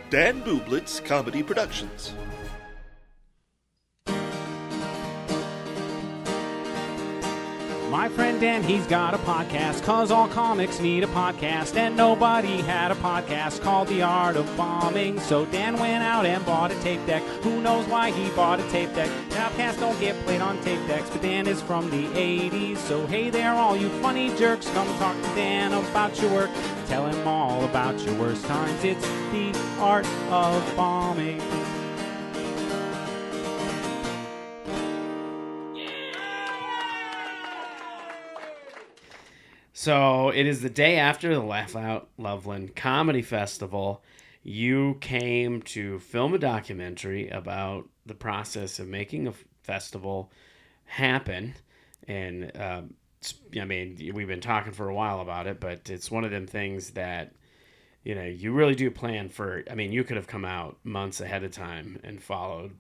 Dan Bublitz Comedy Productions. My friend Dan, he's got a podcast, 'cause all comics need a podcast, and nobody had a podcast called The Art of Bombing. So Dan went out and bought a tape deck. Who knows why he bought a tape deck? Podcasts don't get played on tape decks, but Dan is from the 80s. So hey there, all you funny jerks, come talk to Dan about your work. Tell him all about your worst times. It's The Art of Bombing. So it is the day after the Laugh Out Loveland Comedy Festival. You came to film a documentary about the process of making a festival happen. And, I mean, we've been talking for a while about it, but it's one of them things that, you know, you really do plan for. I mean, you could have come out months ahead of time and followed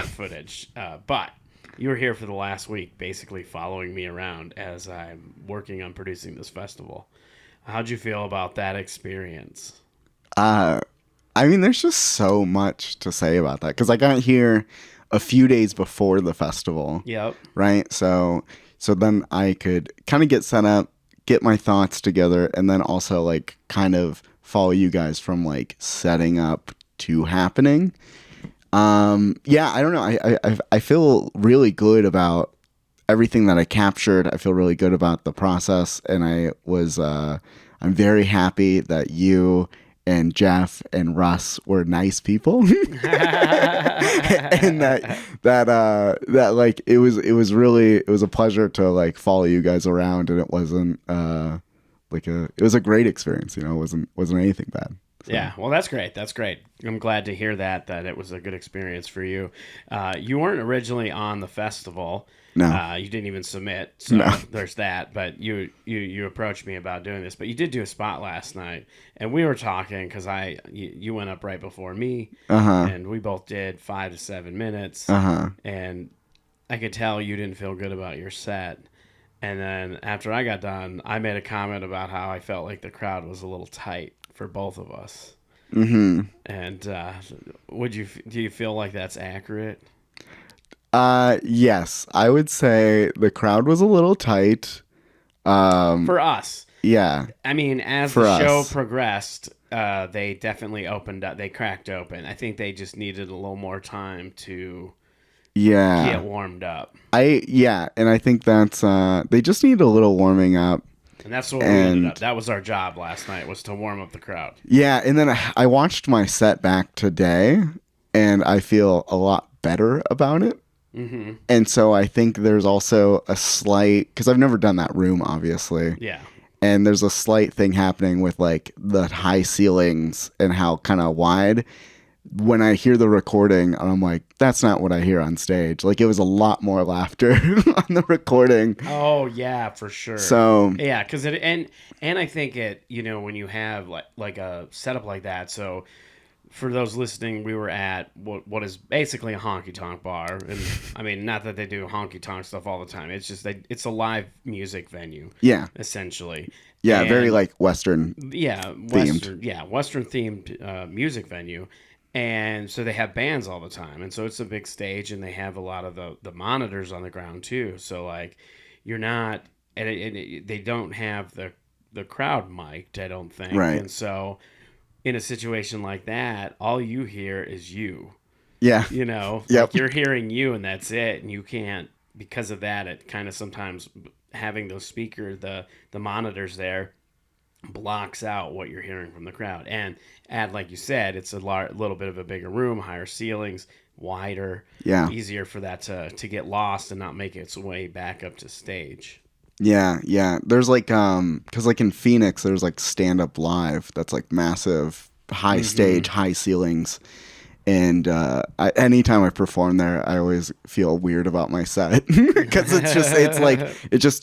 footage. But you were here for the last week, basically following me around as I'm working on producing this festival. How'd you feel about that experience? I mean, there's just so much to say about that, because I got here a few days before the festival. Yep. Right? So then I could kind of get set up, get my thoughts together, and then also like kind of follow you guys from like setting up to happening. I don't know. I feel really good about everything that I captured. I feel really good about the process, and I'm very happy that you and Jeff and Russ were nice people, and that like it was a pleasure to like follow you guys around, and it wasn't it was a great experience. You know, it wasn't anything bad. So. Yeah, well, that's great. That's great. I'm glad to hear that it was a good experience for you. You weren't originally on the festival. No. You didn't even submit, so no. There's that. But you approached me about doing this. But you did do a spot last night, and we were talking because you went up right before me, and we both did 5 to 7 minutes, and I could tell you didn't feel good about your set. And then after I got done, I made a comment about how I felt like the crowd was a little tight for both of us. Mm-hmm. And do you feel like that's accurate? Yes, I would say the crowd was a little tight. For us. Yeah. I mean, as the show progressed, they definitely opened up. They cracked open. I think they just needed a little more time to get warmed up. And I think that's they just need a little warming up. And that's what we ended up. That was our job last night, was to warm up the crowd. Yeah, and then I watched my set back today, and I feel a lot better about it. Mm-hmm. And so I think there's also a slight, because I've never done that room, obviously. Yeah. And there's a slight thing happening with like the high ceilings and how kind of wide. When I hear the recording, I'm like, that's not what I hear on stage. Like, it was a lot more laughter on the recording. Oh yeah, for sure. So yeah, because and I think it, you know, when you have like a setup like that. So for those listening, we were at what is basically a honky tonk bar, and I mean, not that they do honky tonk stuff all the time. It's just it's a live music venue. Yeah, essentially. Yeah, very like Western. Yeah, themed. Western themed music venue. And so they have bands all the time. And so it's a big stage, and they have a lot of the monitors on the ground too. So like you're not, they don't have the crowd mic'd, I don't think. Right. And so in a situation like that, all you hear is you. Yeah. You know, yep. Like you're hearing you, and that's it. And you can't, because of that, it kind of sometimes having those speakers, the monitors there, blocks out what you're hearing from the crowd. And like you said, it's a little bit of a bigger room, higher ceilings, wider, easier for that to get lost and not make its way back up to stage. Yeah. There's like because like in Phoenix, there's like Stand Up Live that's like massive, high stage, high ceilings. And anytime I perform there, I always feel weird about my set because it's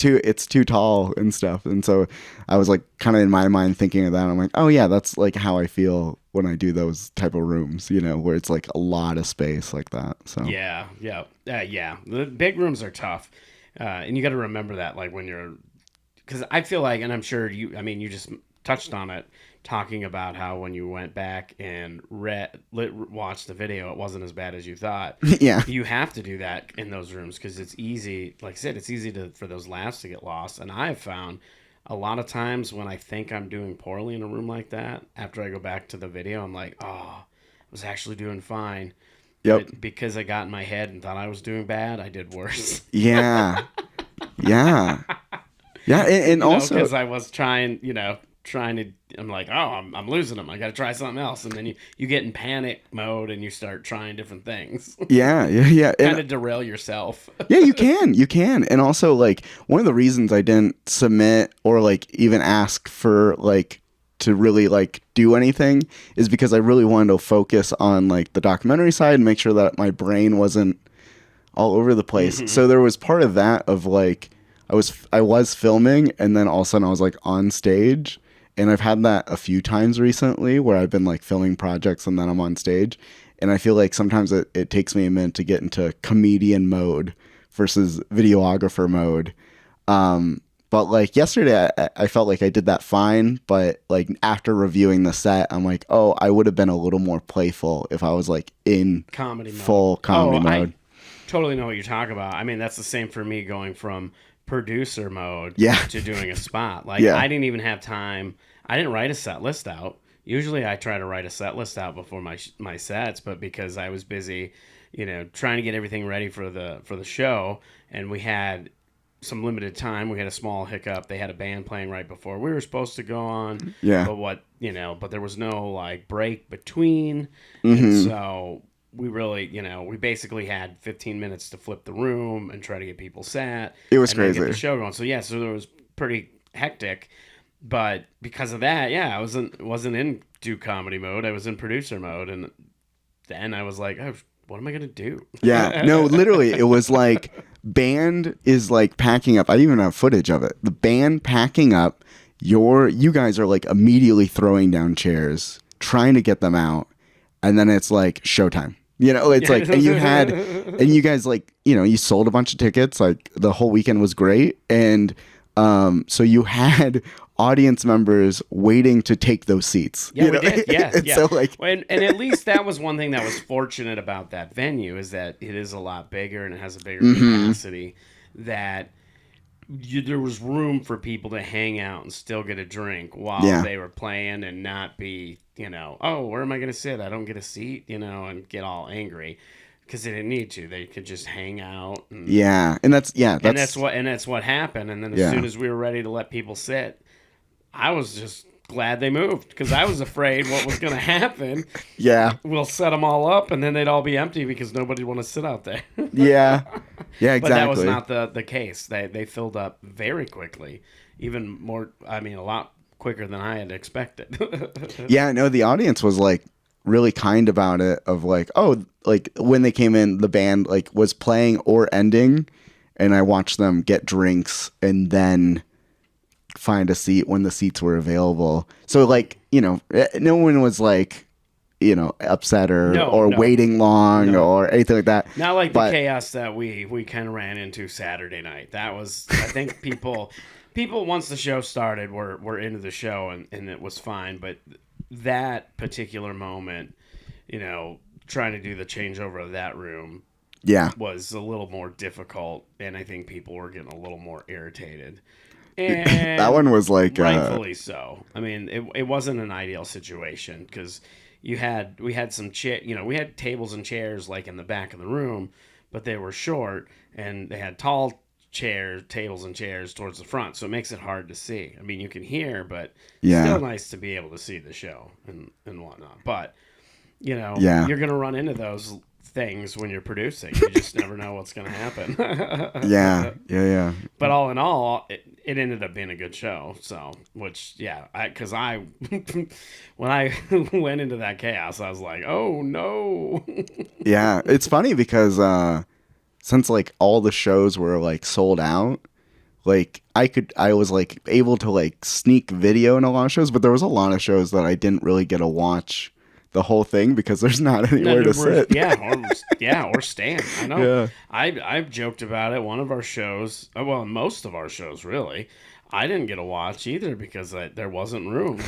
too tall and stuff. And so I was like kind of in my mind thinking of that. I'm like, oh yeah, that's like how I feel when I do those type of rooms, you know, where it's like a lot of space like that. So yeah. The big rooms are tough, and you got to remember that, like when you're, because I feel like, and I'm sure you just touched on it, talking about how when you went back and watched the video, it wasn't as bad as you thought. Yeah. You have to do that in those rooms because it's easy. Like I said, it's easy for those laughs to get lost. And I've found a lot of times when I think I'm doing poorly in a room like that, after I go back to the video, I'm like, oh, I was actually doing fine. Yep. But because I got in my head and thought I was doing bad, I did worse. Yeah. Yeah. Yeah. And also, because I was trying to, I'm like, oh, I'm losing them. I got to try something else. And then you get in panic mode and you start trying different things. Yeah. Kind of derail yourself. Yeah, you can. And also, like, one of the reasons I didn't submit or, like, even ask for, like, to really, like, do anything is because I really wanted to focus on, like, the documentary side and make sure that my brain wasn't all over the place. Mm-hmm. So there was part of that of, like, I was filming and then all of a sudden I was, like, on stage. And I've had that a few times recently where I've been, like, filming projects and then I'm on stage. And I feel like sometimes it takes me a minute to get into comedian mode versus videographer mode. But, like, yesterday I felt like I did that fine. But, like, after reviewing the set, I'm like, oh, I would have been a little more playful if I was, like, in full comedy mode. I totally know what you're talking about. I mean, that's the same for me going from producer mode to doing a spot. Like, I didn't even have time. I didn't write a set list out. Usually I try to write a set list out before my sets, but because I was busy, trying to get everything ready for the show, and we had some limited time. We had a small hiccup. They had a band playing right before we were supposed to go on. Yeah. But there was no, like, break between. Mm-hmm. And so we really, we basically had 15 minutes to flip the room and try to get people sat. It was and crazy. Get the show going. So it was pretty hectic. But because of that, I wasn't in comedy mode. I was in producer mode, and then I was like, oh, what am I gonna do? Yeah, no, literally, it was like band is like packing up. I even have footage of it. The band packing up. You guys are like immediately throwing down chairs, trying to get them out, and then it's like showtime. It's like, and you guys, like, you sold a bunch of tickets. Like, the whole weekend was great, and so you had audience members waiting to take those seats. Yeah, we did. Yeah. So, like, and at least that was one thing that was fortunate about that venue, is that it is a lot bigger and it has a bigger capacity, that there was room for people to hang out and still get a drink while they were playing and not be, oh, where am I going to sit? I don't get a seat, and get all angry. Because they didn't need to. They could just hang out. And that's what happened. And then as soon as we were ready to let people sit, I was just glad they moved, because I was afraid what was going to happen. Yeah. We'll set them all up and then they'd all be empty because nobody would want to sit out there. Yeah, exactly. But that was not the case. They filled up very quickly, even more. I mean, a lot quicker than I had expected. Yeah, no, the audience was like really kind about it, of like, oh, like when they came in, the band like was playing or ending, and I watched them get drinks and then find a seat when the seats were available. So, like, no one was like, upset or waiting long or anything like that. Not like the chaos that we kind of ran into Saturday night. That was, I think people once the show started were into the show, and it was fine. But that particular moment, trying to do the changeover of that room was a little more difficult, and I think people were getting a little more irritated. And that one was like rightfully so. I mean, it wasn't an ideal situation, because we had some we had tables and chairs like in the back of the room, but they were short, and they had tall tables and chairs towards the front, so it makes it hard to see. I mean, you can hear, but it's still nice to be able to see the show and whatnot. But you're gonna run into those things when you're producing. You just never know what's gonna happen. Yeah. But all in all, it ended up being a good show. So, which because I when I went into that chaos, I was like, oh no. Yeah, it's funny because since like all the shows were like sold out, like I was like able to like sneak video in a lot of shows, but there was a lot of shows that I didn't really get to watch the whole thing because there's not anywhere to sit. Or stand. I know. Yeah. I've joked about it. One of our shows, well, most of our shows really, I didn't get a watch either because there wasn't room.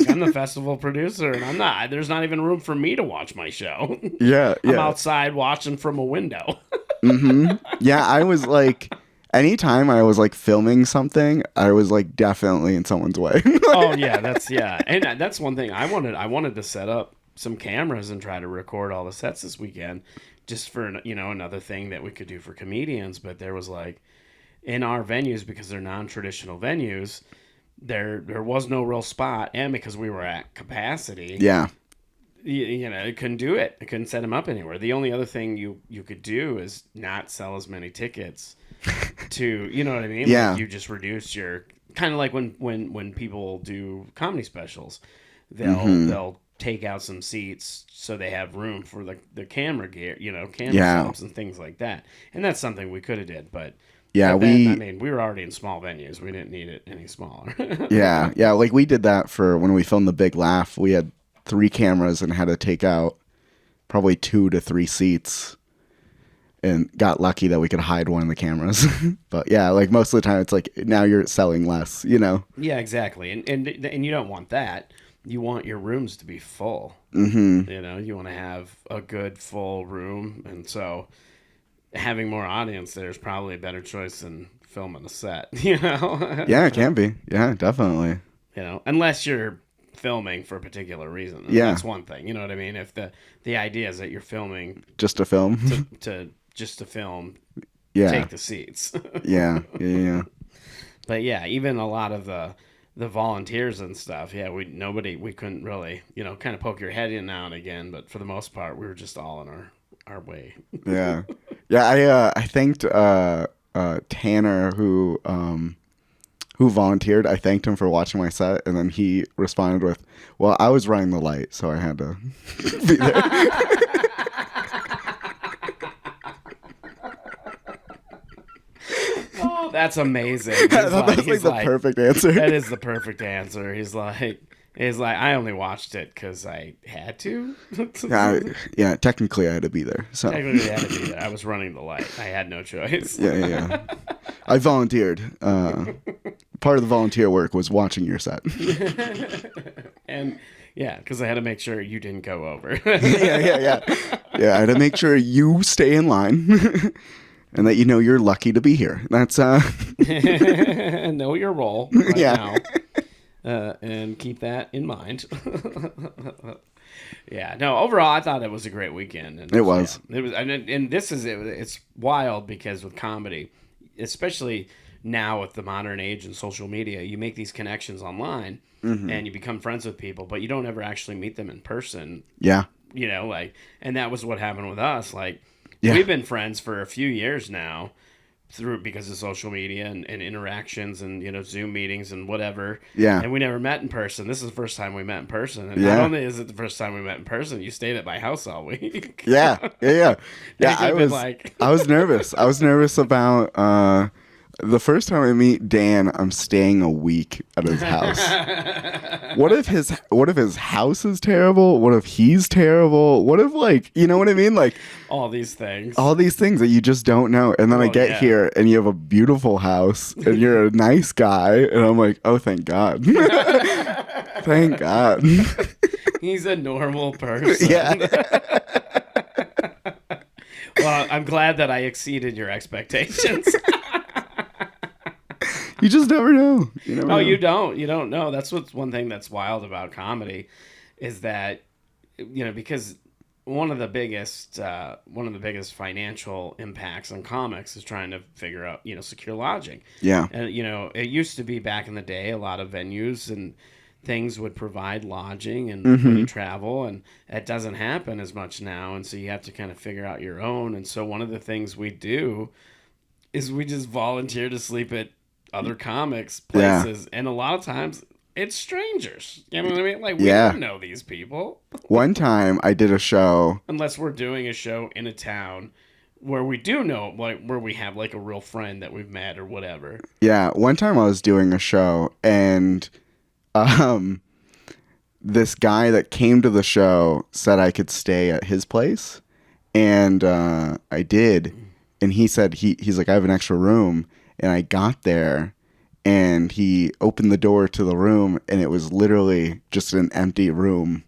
I'm the festival producer, and I'm not. There's not even room for me to watch my show. Yeah, I'm yeah. outside watching from a window. Yeah, I was like, anytime I was like filming something, I was like definitely in someone's way. Oh yeah, and that's one thing I wanted to set up some cameras and try to record all the sets this weekend, just for another thing that we could do for comedians. But there was like, in our venues, because they're non-traditional venues, there was no real spot, and because we were at capacity, Yeah. it couldn't do it. It couldn't set them up anywhere. The only other thing you could do is not sell as many tickets to, you know what I mean? Yeah. Like you just reduce your, kind of like when people do comedy specials, they'll take out some seats so they have room for the camera gear, camera setups and things like that. And that's something we could have did, but Yeah, we were already in small venues. We didn't need it any smaller. yeah, like we did that for when we filmed The Big Laugh. We had 3 cameras and had to take out probably 2 to 3 seats, and got lucky that we could hide one of the cameras. But yeah, like most of the time it's like now you're selling less, Yeah, exactly. And you don't want that. You want your rooms to be full. Mm-hmm. You want to have a good full room, and so having more audience there is probably a better choice than filming a set. Yeah, it can be. Yeah, definitely. Unless you're filming for a particular reason. And that's one thing. You know what I mean? If the idea is that you're filming just to film, to film, yeah, take the seats. yeah. But yeah, even a lot of the volunteers and stuff, yeah, we couldn't really, kind of poke your head in now and again, but for the most part, we were just all in our way. Yeah. I thanked Tanner who volunteered. I thanked him for watching my set, and then he responded with, "Well, I was running the light, so I had to be there." Oh, that's amazing. That's like the perfect answer. That is the perfect answer. He's like, I only watched it because I had to. Yeah, technically I had to be there. So technically I had to be there. I was running the light. I had no choice. Yeah. I volunteered. Part of the volunteer work was watching your set. And yeah, because I had to make sure you didn't go over. Yeah, I had to make sure you stay in line. And that you're lucky to be here. That's know your role right now. And keep that in mind. Yeah, no, overall I thought it was a great weekend. And it was. Yeah, it was, and this is it. It's wild because with comedy, especially now with the modern age and social media, you make these connections online and you become friends with people, but you don't ever actually meet them in person. Yeah. And that was what happened with us. Yeah. We've been friends for a few years now because of social media and interactions and, Zoom meetings and whatever. Yeah. And we never met in person. This is the first time we met in person. And not only is it the first time we met in person, you stayed at my house all week. Yeah. I was nervous. I was nervous about the first time I meet Dan, I'm staying a week at his house. What if his house is terrible? What if he's terrible? What if you know what I mean? All these things that you just don't know. And then I get here and you have a beautiful house and you're a nice guy. And I'm like, oh, thank God. Thank God. He's a normal person. Yeah. Well, I'm glad that I exceeded your expectations. You just never know. You don't know. That's what's one thing that's wild about comedy is that, because one of the biggest financial impacts on comics is trying to figure out, secure lodging. Yeah. And, it used to be back in the day, a lot of venues and things would provide lodging and when you travel, and that doesn't happen as much now. And so you have to kind of figure out your own. And so one of the things we do is we just volunteer to sleep at other comics places, and a lot of times it's strangers. You know what I mean? We don't know these people. One time I did a show, unless we're doing a show in a town where we do know, where we have a real friend that we've met or whatever. Yeah, one time I was doing a show and this guy that came to the show said I could stay at his place, and I did, and he said he's like, I have an extra room. And I got there, and he opened the door to the room, and it was literally just an empty room.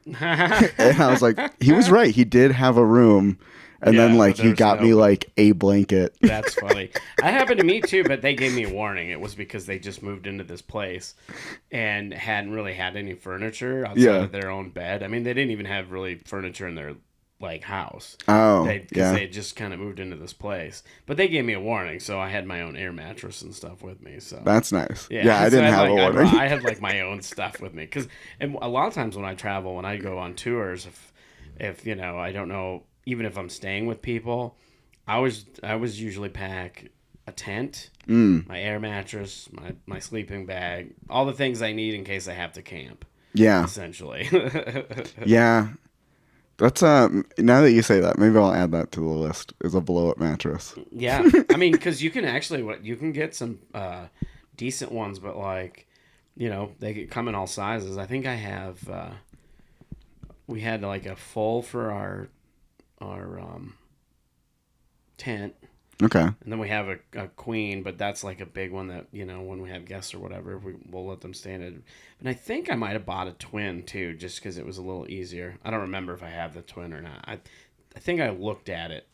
And I was like, he was right. He did have a room. And then like he got me like a blanket. That's funny. That happened to me too, but they gave me a warning. It was because they just moved into this place and hadn't really had any furniture outside of their own bed. I mean, they didn't even have really furniture in their like house. Oh, because they just kind of moved into this place. But they gave me a warning, so I had my own air mattress and stuff with me. So that's nice. Yeah, I didn't have a warning. I had like my own stuff with me and a lot of times when I travel, when I go on tours, if you know, I don't know. Even if I'm staying with people, I was usually pack a tent, my air mattress, my sleeping bag, all the things I need in case I have to camp. Yeah. Essentially. Yeah. That's now that you say that, maybe I'll add that to the list is a blow-up mattress. Yeah. I mean, because you can get some decent ones, but like, you know, they come in all sizes. I think I have we had like a full for our tent. Okay. And then we have a queen, but that's like a big one that, you know, when we have guests or whatever, we'll let them stay in it. And I think I might have bought a twin too, just because it was a little easier. I don't remember if I have the twin or not. I think I looked at it.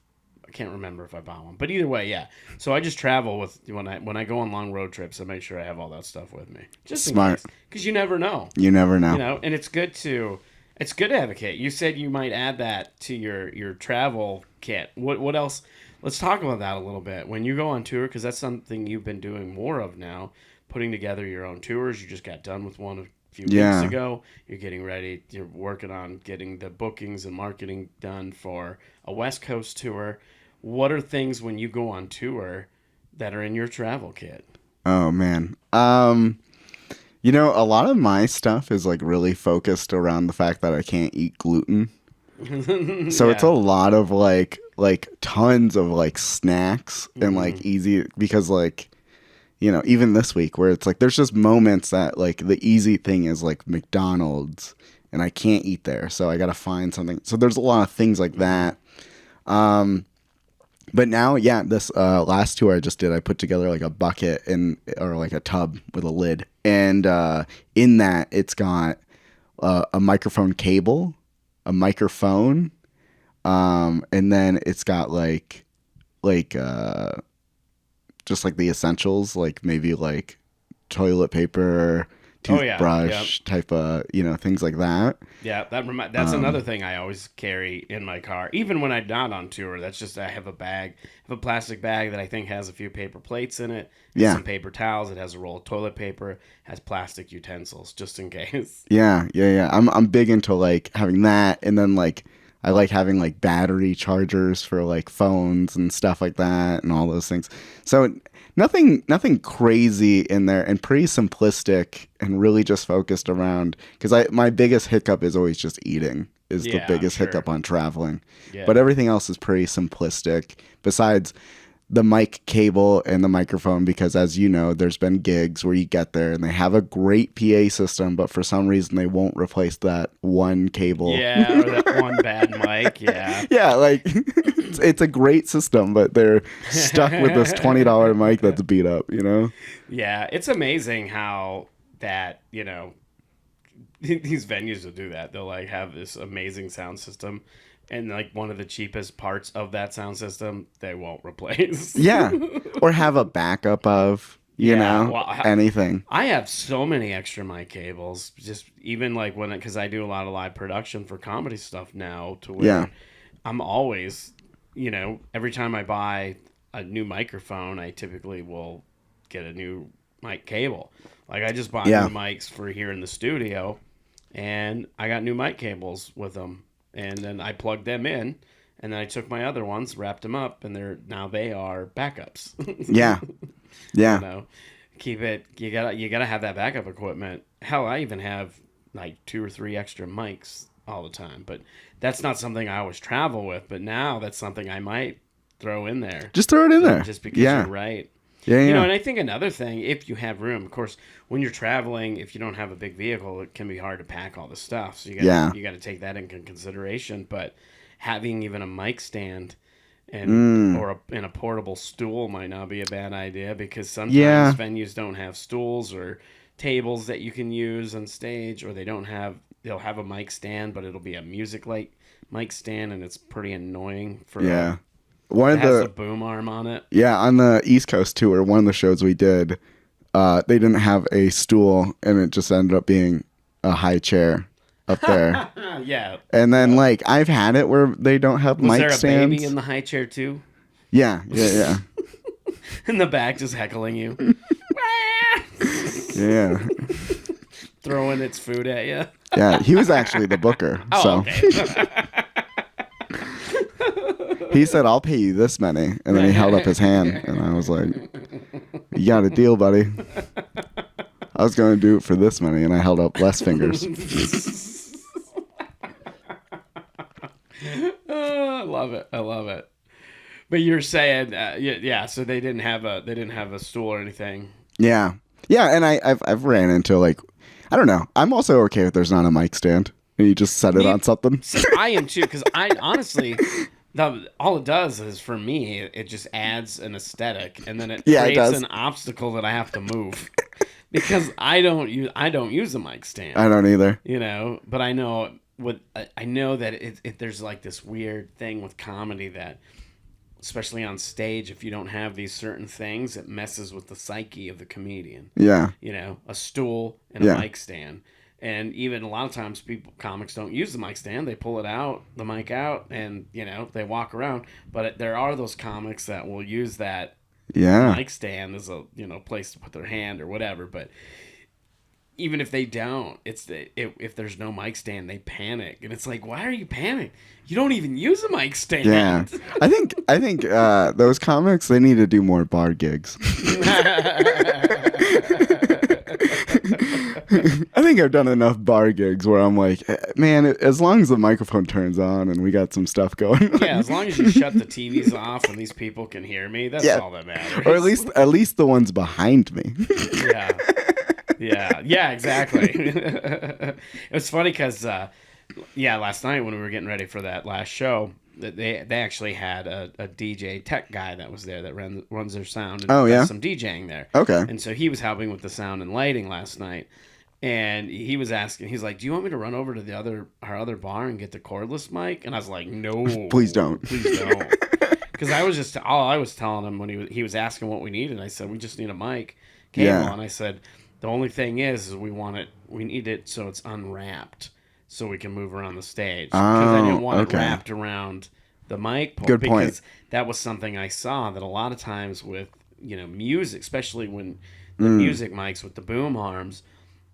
I can't remember if I bought one, but either way, yeah. So I just travel with when I go on long road trips. I make sure I have all that stuff with me, just smart, because you never know. You never know. You know, and it's good to advocate. You said you might add that to your travel kit. What else? Let's talk about that a little bit. When you go on tour, because that's something you've been doing more of now, putting together your own tours. You just got done with one a few weeks ago. You're getting ready. You're working on getting the bookings and marketing done for a West Coast tour. What are things when you go on tour that are in your travel kit? Oh, man. You know, a lot of my stuff is like really focused around the fact that I can't eat gluten. So it's a lot of like tons of like snacks and like easy, because like, you know, even this week where it's like there's just moments that like the easy thing is like McDonald's and I can't eat there, so I gotta find something. So there's a lot of things like that. But now, this last tour I just did, I put together like a bucket or like a tub with a lid, and in that it's got a microphone cable, a microphone, and then it's got like just like the essentials, like maybe like toilet paper, toothbrush, type of, you know, things like that. Yeah, that's another thing I always carry in my car, even when I'm not on tour. That's just I have a plastic bag that I think has a few paper plates in it, some paper towels. It has a roll of toilet paper, has plastic utensils just in case. Yeah. I'm big into like having that, and then like I like having like battery chargers for like phones and stuff like that, and all those things. So nothing crazy in there, and pretty simplistic, and really just focused around, because my biggest hiccup is always just eating is the biggest hiccup on traveling. But everything else is pretty simplistic, besides the mic cable and the microphone, because as you know, there's been gigs where you get there and they have a great PA system, but for some reason they won't replace that one cable. Yeah, or that one bad mic, yeah. Yeah, like it's a great system, but they're stuck with this $20 mic that's beat up, you know? Yeah, it's amazing how that, you know, these venues will do that. They'll like have this amazing sound system, and like one of the cheapest parts of that sound system they won't replace. Yeah, or have a backup of, you know, anything. I have so many extra mic cables, just even like because I do a lot of live production for comedy stuff now, to where I'm always, you know, every time I buy a new microphone, I typically will get a new mic cable. Like I just bought new mics for here in the studio, and I got new mic cables with them. And then I plugged them in, and then I took my other ones, wrapped them up, and they are backups. Yeah. You know, keep it. You gotta have that backup equipment. Hell, I even have like 2 or 3 extra mics all the time, but that's not something I always travel with. But now that's something I might throw in there. Just throw it in there, just because you're right. Yeah. You know, and I think another thing, if you have room, of course, when you're traveling, if you don't have a big vehicle, it can be hard to pack all the stuff. So you got to take that into consideration. But having even a mic stand and in a portable stool might not be a bad idea, because sometimes venues don't have stools or tables that you can use on stage, or they'll have a mic stand, but it'll be a music mic stand, and it's pretty annoying for one of has a boom arm on it. Yeah, on the East Coast tour, one of the shows we did, they didn't have a stool, and it just ended up being a high chair up there. Yeah. And then like I've had it where they don't have mic stands. Was there a baby in the high chair too? Yeah. In the back, just heckling you. Yeah. Throwing its food at you. Yeah, he was actually the booker. Okay. He said, "I'll pay you this many," and then he held up his hand, and I was like, "You got a deal, buddy." I was going to do it for this many, and I held up less fingers. Oh, I love it. But you're saying, so they didn't have a stool or anything. Yeah, and I've ran into like, I don't know. I'm also okay if there's not a mic stand and you just set it on something. I am too, because I honestly, all it does is, for me, it just adds an aesthetic, and then it creates an obstacle that I have to move. Because I don't use a mic stand. I don't either. But I know that there's like this weird thing with comedy that, especially on stage, if you don't have these certain things, it messes with the psyche of the comedian. Yeah. A stool and a mic stand. And even a lot of times comics don't use the mic stand. They pull the mic out, and, they walk around. But there are those comics that will use that mic stand as a, place to put their hand or whatever. But even if they don't, if there's no mic stand, they panic. And it's like, why are you panicking? You don't even use a mic stand. Yeah. I think those comics, they need to do more bar gigs. I think I've done enough bar gigs where I'm like, man, as long as the microphone turns on and we got some stuff going on. Yeah, as long as you shut the TVs off and these people can hear me, that's all that matters. Or at least the ones behind me. Yeah, exactly. It was funny because, last night when we were getting ready for that last show, they actually had a DJ tech guy that was there that runs their sound and does some DJing there. Okay. And so he was helping with the sound and lighting last night. And he was asking, he's like, "Do you want me to run over to our other bar and get the cordless mic?" And I was like, "No, please don't." Because I was telling him when he was asking what we needed. I said, "We just need a mic cable." Yeah. And I said, "The only thing is we need it so it's unwrapped, so we can move around the stage." Because I didn't want it wrapped around the mic pole. Good point. Because that was something I saw that a lot of times with music, especially when the music mics with the boom arms.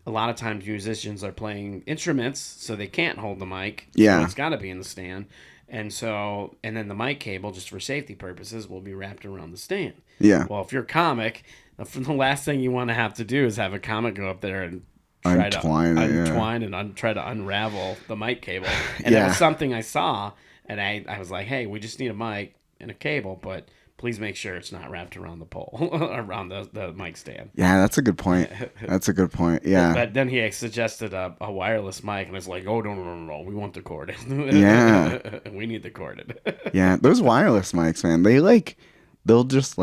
A lot of times musicians are playing instruments, so they can't hold the mic. Yeah. So it's got to be in the stand. And then the mic cable, just for safety purposes, will be wrapped around the stand. Yeah. Well, if you're a comic, the last thing you want to have to do is have a comic go up there and try to untwine and try to unravel the mic cable. And that was something I saw, and I was like, "Hey, we just need a mic and a cable, but please make sure it's not wrapped around the pole, around the mic stand." Yeah, that's a good point. Yeah. But then he suggested a wireless mic, and I was like, "Oh, no, we want the corded." Yeah. We need the corded. Yeah, those wireless mics, man, they'll just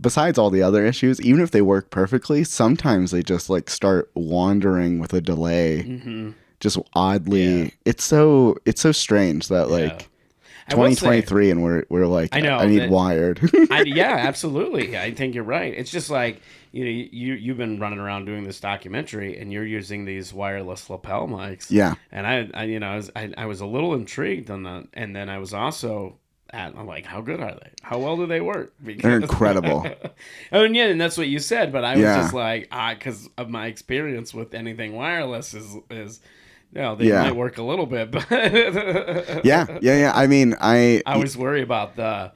besides all the other issues, even if they work perfectly, sometimes they just start wandering with a delay, just oddly. Yeah. It's so strange that 2023 and we're like, I need wired. Yeah, absolutely. I think you're right. It's just like, you've been running around doing this documentary and you're using these wireless lapel mics. Yeah. And I was a little intrigued on that. And then I was also I'm like, how good are they? How well do they work? They're incredible. And that's what you said, but I was just like, because of my experience with anything wireless is they might work a little bit, but yeah. I mean, I always worry about the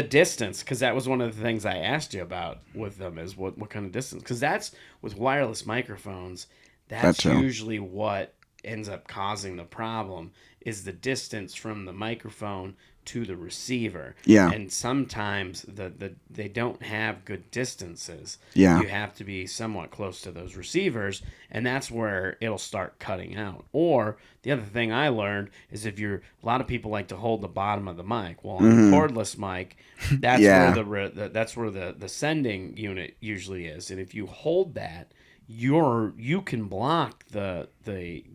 distance, because that was one of the things I asked you about with them is what kind of distance, because that's with wireless microphones. That's usually what ends up causing the problem is the distance from the microphone to the receiver. Yeah. And sometimes they don't have good distances. Yeah. You have to be somewhat close to those receivers, and that's where it'll start cutting out. Or the other thing I learned is a lot of people like to hold the bottom of the mic. Well, on a cordless mic, that's where the sending unit usually is. And if you hold that, you can block the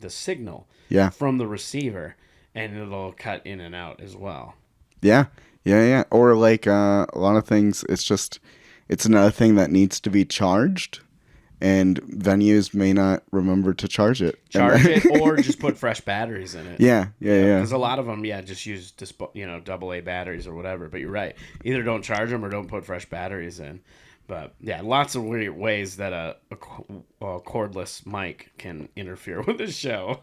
signal from the receiver, and it'll cut in and out as well. Yeah. Or like a lot of things, it's another thing that needs to be charged, and venues may not remember to charge it. Or just put fresh batteries in it. Yeah. Because a lot of them, just use AA batteries or whatever. But you're right, either don't charge them or don't put fresh batteries in. But yeah, lots of weird ways that a cordless mic can interfere with the show.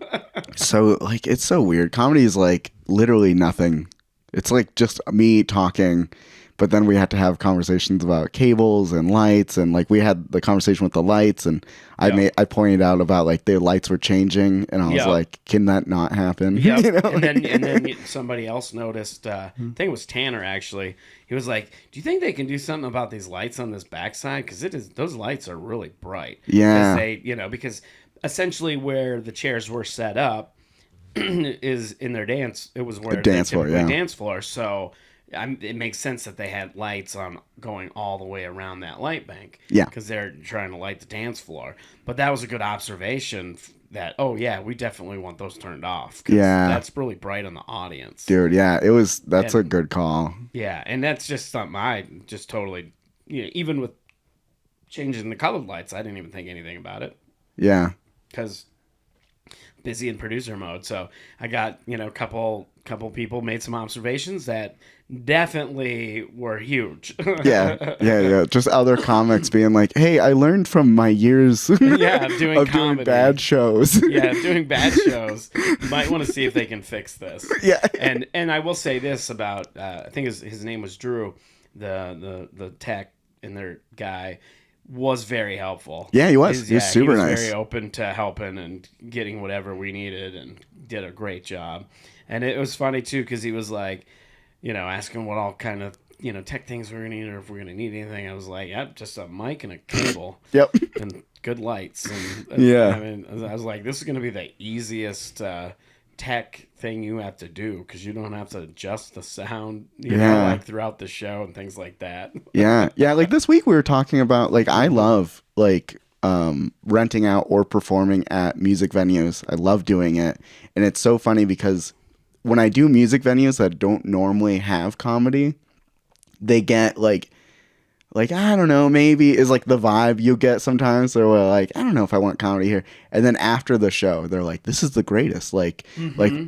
So like, it's so weird. Comedy is like literally nothing. It's like just me talking, but then we had to have conversations about cables and lights, and like we had the conversation with the lights, and I pointed out about like the lights were changing, and I was like, can that not happen? Yep. You know? and then somebody else noticed, I think it was Tanner actually. He was like, do you think they can do something about these lights on this backside? Because those lights are really bright. Yeah. Because essentially where the chairs were set up is in their dance. It was where dance floor, dance floor. So it makes sense that they had lights on going all the way around that light bank. Yeah. Because they're trying to light the dance floor. But that was a good observation that, we definitely want those turned off. Yeah. That's really bright on the audience. Dude, yeah, that's a good call. Yeah, and that's just something I just totally, even with changing the colored lights, I didn't even think anything about it. Yeah. Because busy in producer mode. So I got, a couple people made some observations that definitely were huge. Yeah. Just other comics being like, hey, I learned from my years doing bad shows. Doing bad shows. You might want to see if they can fix this. Yeah. And I will say this about, I think his name was Drew, the tech and their guy, was very helpful. Yeah, he was. He was super nice. Very open to helping and getting whatever we needed, and did a great job. And it was funny too, because he was like, asking what all kind of tech things we're gonna need, or if we're gonna need anything. I was like, yep, just a mic and a cable. Yep. And good lights. And I was like, this is gonna be the easiest tech thing you have to do, because you don't have to adjust the sound like throughout the show and things like that. Yeah like this week we were talking about, like, I love like renting out or performing at music venues. I love doing it, and it's so funny because when I do music venues that don't normally have comedy, they get like I don't know, maybe is like the vibe you get sometimes. They're like, I don't know if I want comedy here. And then after the show, they're like, this is the greatest. Like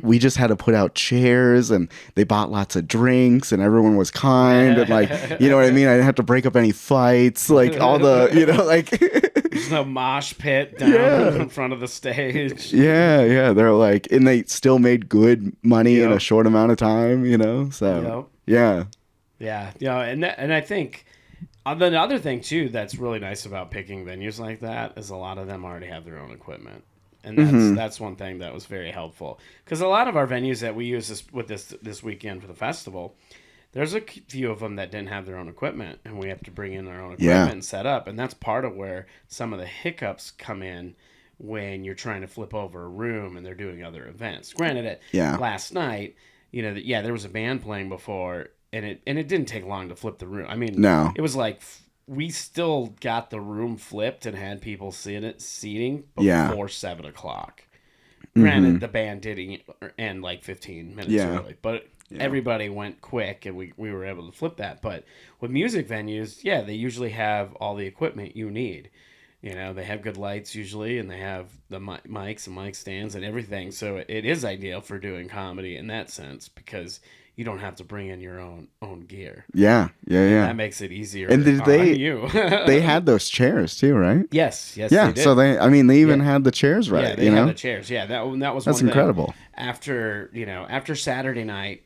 we just had to put out chairs, and they bought lots of drinks, and everyone was kind, and like, you know what I mean? I didn't have to break up any fights, like all the, like there's no mosh pit down in front of the stage. Yeah. They're like, and they still made good money in a short amount of time, so yeah. And I think the other thing too that's really nice about picking venues like that is a lot of them already have their own equipment, and that's one thing that was very helpful, because a lot of our venues that we use this weekend for the festival, there's a few of them that didn't have their own equipment, and we have to bring in our own equipment and set up, and that's part of where some of the hiccups come in when you're trying to flip over a room and they're doing other events. Granted, last night, there was a band playing before. And it didn't take long to flip the room. I mean, no. It was like we still got the room flipped and had people seating before 7 o'clock. Granted, the band did end like 15 minutes early, but everybody went quick, and we were able to flip that. But with music venues, they usually have all the equipment you need. They have good lights usually, and they have the mics and mic stands and everything. So it is ideal for doing comedy in that sense, because you don't have to bring in your own gear. Yeah. That makes it easier. And did you? They had those chairs too, right? Yes. Yeah. They did. So they even had the chairs right. Yeah, they had the chairs. Yeah, that was. That's one incredible. Thing. After Saturday night,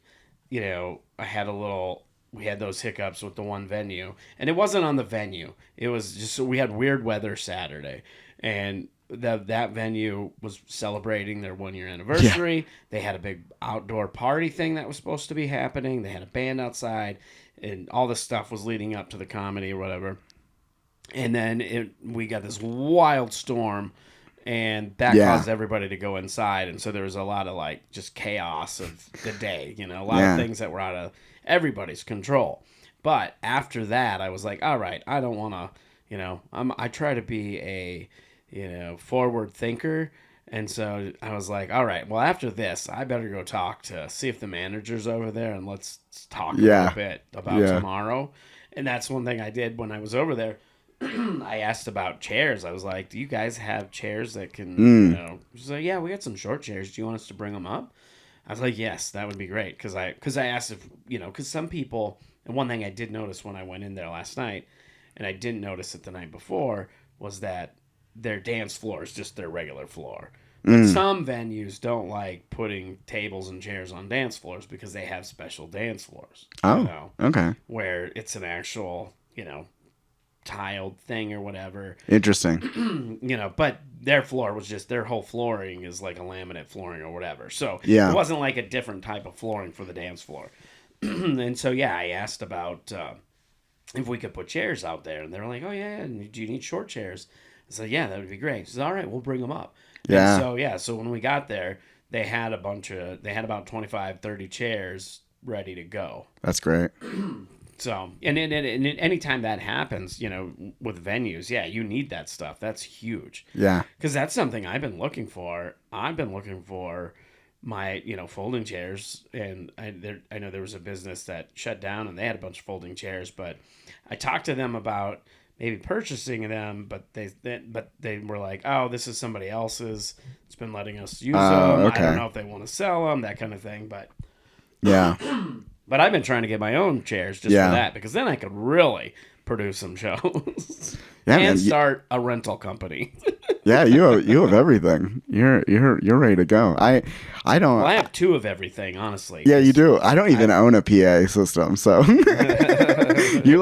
I had we had those hiccups with the one venue, and it wasn't on the venue. It was just we had weird weather Saturday, and that venue was celebrating their 1-year anniversary. Yeah. They had a big outdoor party thing that was supposed to be happening. They had a band outside, and all this stuff was leading up to the comedy or whatever. And then we got this wild storm, and that caused everybody to go inside. And so there was a lot of like just chaos of the day, a lot of things that were out of everybody's control. But after that, I was like, all right, I don't want to, I try to be a, forward thinker. And so I was like, all right, well, after this, I better go see if the manager's over there, and let's talk a little bit about tomorrow. And that's one thing I did when I was over there. I asked about chairs. I was like, do you guys have chairs that can, She's like, yeah, we got some short chairs. Do you want us to bring them up? I was like, yes, that would be great. Because I asked if, because some people, and one thing I did notice when I went in there last night, and I didn't notice it the night before, was that their dance floor is just their regular floor. But some venues don't like putting tables and chairs on dance floors because they have special dance floors. Oh, okay. Where it's an actual, tiled thing or whatever. Interesting. But their floor was just, their whole flooring is like a laminate flooring or whatever. So it wasn't like a different type of flooring for the dance floor. And so, I asked about if we could put chairs out there. And they were like, oh, yeah, and do you need short chairs? I said, yeah, that would be great. She said, all right, we'll bring them up. Yeah. And so when we got there, they had about 25, 30 chairs ready to go. That's great. So, and anytime that happens, with venues, you need that stuff. That's huge. Yeah. Because that's something I've been looking for. I've been looking for my, folding chairs. And I know there was a business that shut down and they had a bunch of folding chairs, but I talked to them about maybe purchasing them, but they were like, oh, this is somebody else's. It's been letting us use them. Okay. I don't know if they want to sell them, that kind of thing. But yeah. But I've been trying to get my own chairs just for that, because then I could really produce some shows and start a rental company. Yeah, you have everything. You're ready to go. I don't. Well, I have 2 of everything, honestly. Yeah, you do. I don't even own a PA system, so you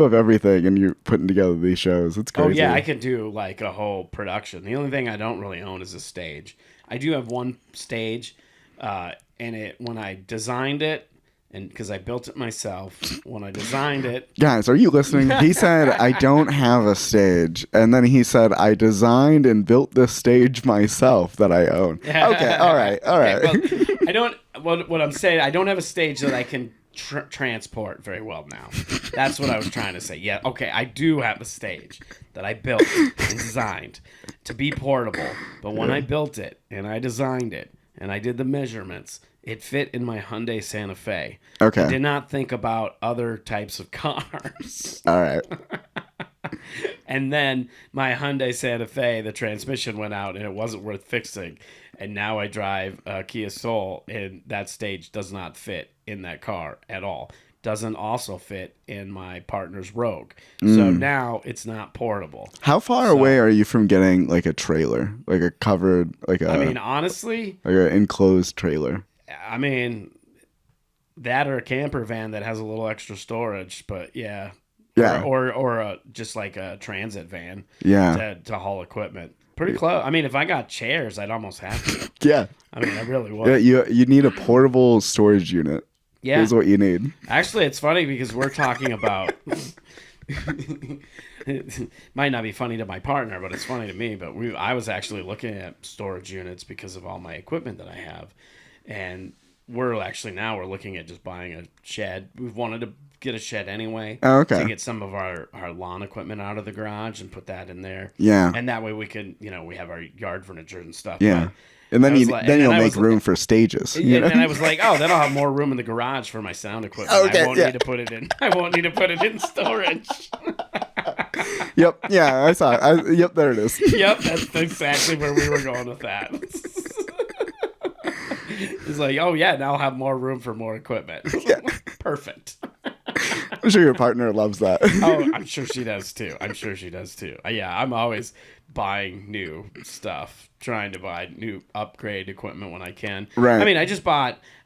have everything, and you're putting together these shows. It's crazy. Oh yeah, I can do like a whole production. The only thing I don't really own is a stage. I do have one stage, and when I designed it. And because I built it myself, when I designed it... Guys, are you listening? He said, I don't have a stage. And then he said, I designed and built this stage myself that I own. Okay, all right. Okay, what I'm saying, I don't have a stage that I can transport very well now. That's what I was trying to say. Yeah, okay, I do have a stage that I built and designed to be portable. But when I built it, and I designed it, and I did the measurements... It fit in my Hyundai Santa Fe. Okay. I did not think about other types of cars. All right. And then my Hyundai Santa Fe, the transmission went out and it wasn't worth fixing. And now I drive a Kia Soul, and that stage does not fit in that car at all. Doesn't also fit in my partner's Rogue. So now it's not portable. How far away are you from getting like a trailer? Like a covered, honestly, like an enclosed trailer? I mean, that or a camper van that has a little extra storage, but yeah. Or just like a transit van. Yeah. To haul equipment. Pretty close. I mean, if I got chairs, I'd almost have to. Yeah. I mean, I really would. Yeah, you need a portable storage unit. Yeah. Is what you need. Actually, it's funny because we're talking about... It might not be funny to my partner, but it's funny to me. But I was actually looking at storage units because of all my equipment that I have. And we're looking at just buying a shed. We've wanted to get a shed anyway. Oh, okay. To get some of our lawn equipment out of the garage and put that in there. Yeah. And that way we can, we have our yard furniture and stuff. Yeah. And then you'll make room for stages. And I was like, then I'll have more room in the garage for my sound equipment. Okay, I won't need to put it in. I won't need to put it in storage. Yep. Yeah, I saw it. Yep, there it is. Yep, that's exactly where we were going with that. It's like, oh yeah, now I'll have more room for more equipment. Yeah. Perfect. I'm sure your partner loves that. Oh, I'm sure she does too. Yeah, I'm always buying new stuff, trying to buy new upgrade equipment when I can. Right. I mean, I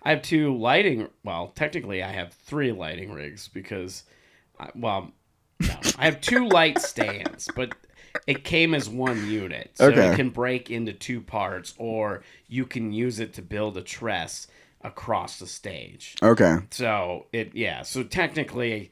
have 2 lighting, well, technically I have 3 lighting rigs because, I have 2 light stands, but it came as one unit. So Okay. it can break into two parts, or you can use it to build a truss across the stage. Okay. So so technically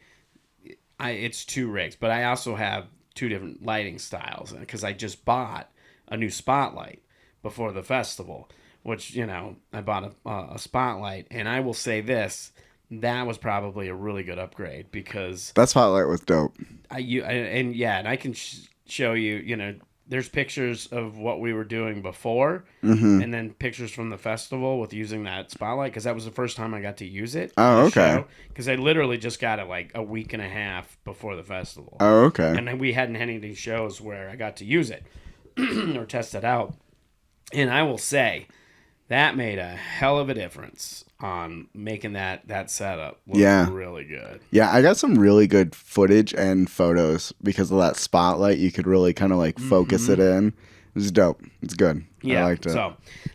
it's two rigs, but I also have two different lighting styles because I just bought a new spotlight before the festival, which, I bought a spotlight, and I will say this, that was probably a really good upgrade because That spotlight was dope. and I can show you, there's pictures of what we were doing before, Mm-hmm. and then pictures from the festival with using that spotlight, because that was the first time I got to use it. Oh, okay. Because I literally just got it like a week and a half before the festival. Oh, okay. And then we hadn't had any shows where I got to use it or test it out. And I will say that made a hell of a difference on making that setup look really good. Yeah, I got some really good footage and photos because of that spotlight. You could really kind of like focus it in. It was dope. It's good. Yeah. I liked it.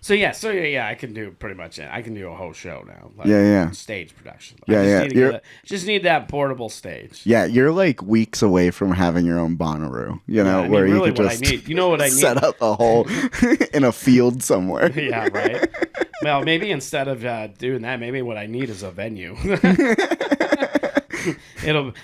So yeah, I can do pretty much it. I can do a whole show now. Like Yeah. Stage production. Yeah, Just need that portable stage. Yeah, you're like weeks away from having your own Bonnaroo, where you really could what just I need. You know what I need? set up a hole in a field somewhere. Yeah, right. Well, maybe instead of doing that, maybe what I need is a venue.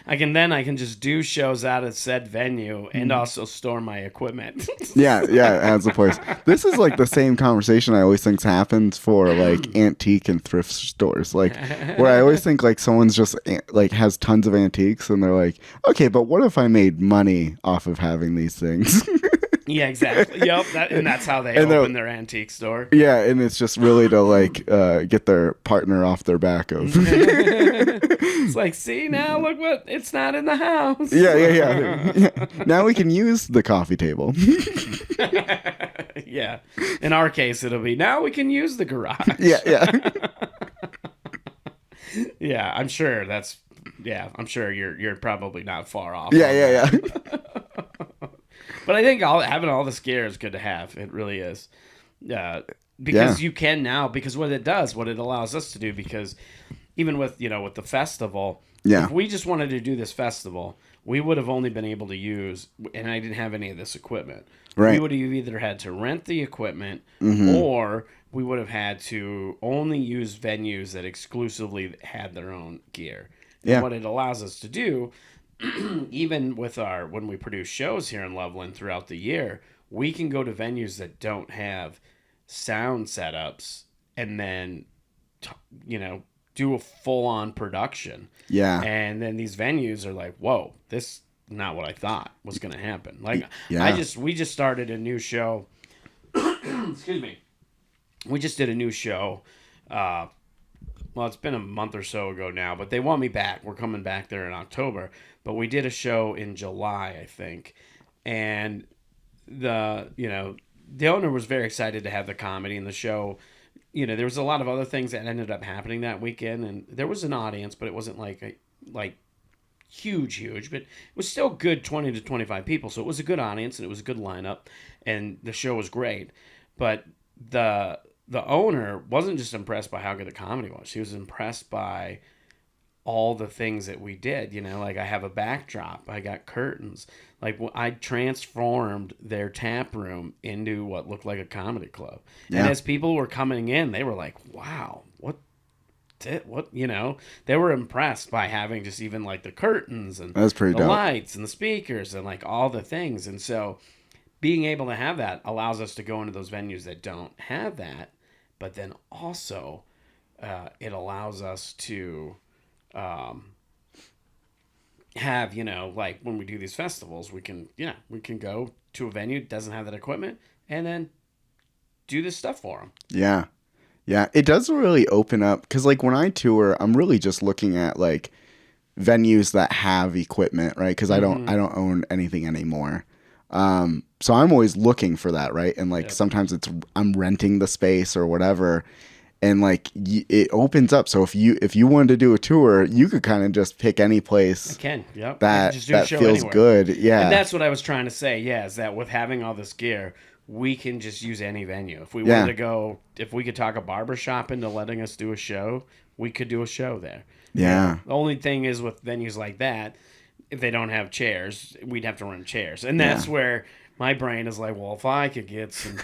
I can just do shows out of said venue and also store my equipment. Yeah, it adds the place. This is like the same conversation I always think happens for like antique and thrift stores, like where I always think like someone's just like has tons of antiques and they're like, okay, but what if I made money off of having these things? Yeah, exactly. Yep, and that's how they open their antique store. Yeah, and it's just really to like get their partner off their back of. It's like, see, now look what, it's not in the house. Yeah. Now we can use the coffee table. Yeah. In our case, it'll be, now we can use the garage. Yeah. Yeah, I'm sure you're probably not far off. Yeah. But I think having all this gear is good to have. It really is. Because you can now, because what it allows us to do, because even with the festival, if we just wanted to do this festival, we would have only been able to use, and I didn't have any of this equipment. Right. We would have either had to rent the equipment, or we would have had to only use venues that exclusively had their own gear. Yeah. And what it allows us to do, even with when we produce shows here in Loveland throughout the year, we can go to venues that don't have sound setups and then do a full-on production. Yeah. And then these venues are like, whoa, this is not what I thought was going to happen. Like, we just started a new show. Excuse me. We just did a new show. Well, it's been a month or so ago now, but they want me back. We're coming back there in October. But we did a show in July, I think. And the owner was very excited to have the comedy in the show. There was a lot of other things that ended up happening that weekend, and there was an audience, but it wasn't like huge, but it was still good 20 to 25 people. So it was a good audience, and it was a good lineup, and the show was great. But the owner wasn't just impressed by how good the comedy was. He was impressed by all the things that we did. Like I have a backdrop, I got curtains. Like I transformed their tap room into what looked like a comedy club. Yeah. And as people were coming in, they were like, wow, they were impressed by having just even like the curtains and That's pretty the dope. lights and the speakers and like all the things. And so being able to have that allows us to go into those venues that don't have that, but then also it allows us to have, like when we do these festivals, we can go to a venue that doesn't have that equipment and then do this stuff for them. Yeah, it does really open up, because like when I tour, I'm really just looking at like venues that have equipment, right? Because I don't own anything anymore. So I'm always looking for that, right? And like sometimes I'm renting the space or whatever, and like it opens up. So if you wanted to do a tour, you could kind of just pick any place. I can, yep. That just do a show feels anywhere. good, yeah. And that's what I was trying to say. Yeah, is that with having all this gear, we can just use any venue. If we wanted to go, if we could talk a barbershop into letting us do a show, we could do a show there. Yeah. The only thing is with venues like that, if they don't have chairs, we'd have to rent chairs. And that's where my brain is like, well, if I could get some,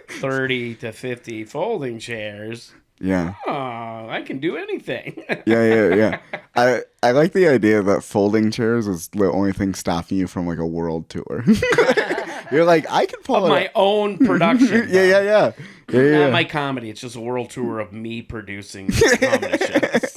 30 to 50 folding chairs, I can do anything. Yeah. I like the idea that folding chairs is the only thing stopping you from like a world tour. You're like, I can pull of my own production. Yeah. Not my comedy. It's just a world tour of me producing comedy shows.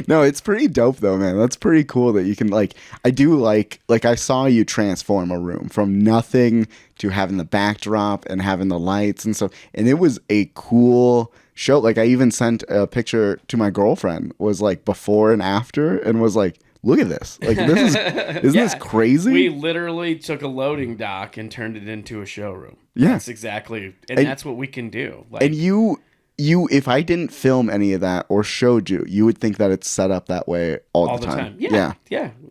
No, it's pretty dope though, man. That's pretty cool that you can I do like I saw you transform a room from nothing to having the backdrop and having the lights and stuff. And it was a cool show. Like I even sent a picture to my girlfriend, was like before and after, and was like, look at this. Like this isn't this crazy? We literally took a loading dock and turned it into a showroom. Yeah. That's exactly, and that's what we can do. And you, if I didn't film any of that or showed you, you would think that it's set up that way all the time. Yeah.